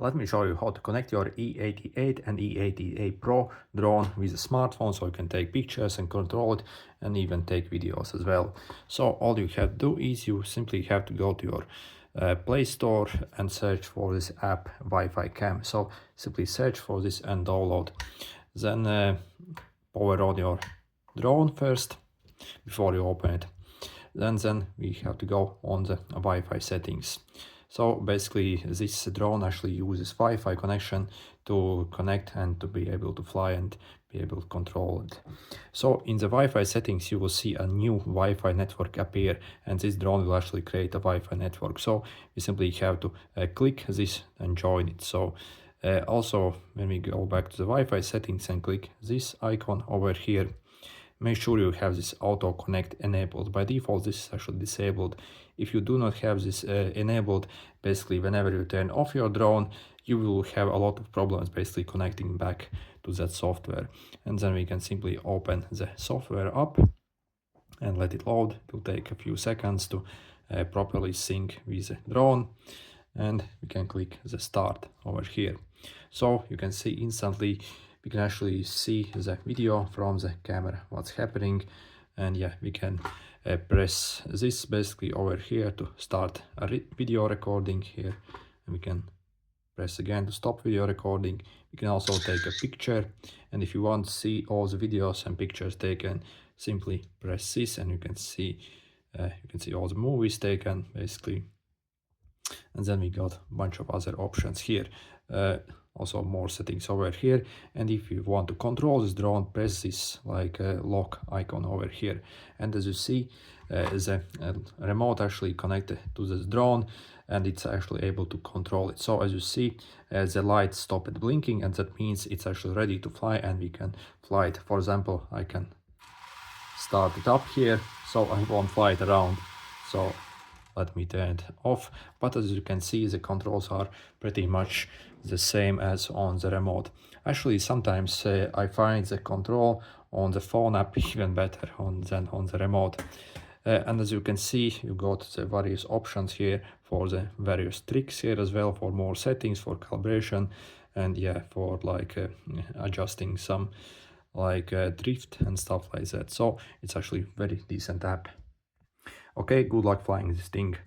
Let me show you how to connect your E88 and E88 Pro drone with a smartphone so you can take pictures and control it and even take videos as well. So all you have to do is you simply have to go to your Play Store and search for this app Wi-Fi Cam. So simply search for this and download. Then power on your drone first before you open it. Then we have to go on the Wi-Fi settings. So basically this drone actually uses Wi-Fi connection to connect and to be able to fly and be able to control it. So in the Wi-Fi settings you will see a new Wi-Fi network appear, and this drone will actually create a Wi-Fi network. So we simply have to click this and join it. So also when we go back to the Wi-Fi settings and click this icon over here, make sure you have this auto connect enabled. By default this is actually disabled. If you do not have this enabled, basically whenever you turn off your drone you will have a lot of problems basically connecting back to that software. And then we can simply open the software up and let it load. It will take a few seconds to properly sync with the drone, and we can click the start over here. So you can see instantly we can actually see the video from the camera what's happening. And yeah, we can press this basically over here to start a video recording here, and we can press again to stop video recording. You can also take a picture, and if you want to see all the videos and pictures taken, simply press this and you can see all the movies taken basically. And then we got a bunch of other options here, also more settings over here. And if you want to control this drone, press this like lock icon over here, and as you see the remote actually connected to this drone and it's actually able to control it. So as you see the light stopped blinking, and that means it's actually ready to fly and we can fly it. For example, I can start it up here so I won't fly it around. So let me turn it off. But as you can see, the controls are pretty much the same as on the remote. Actually, sometimes I find the control on the phone app even better than on the remote. And as you can see, you got the various options here for the various tricks here as well, for more settings, for calibration, and yeah, for like adjusting some like drift and stuff like that. So it's actually very decent app. Okay, good luck flying this thing.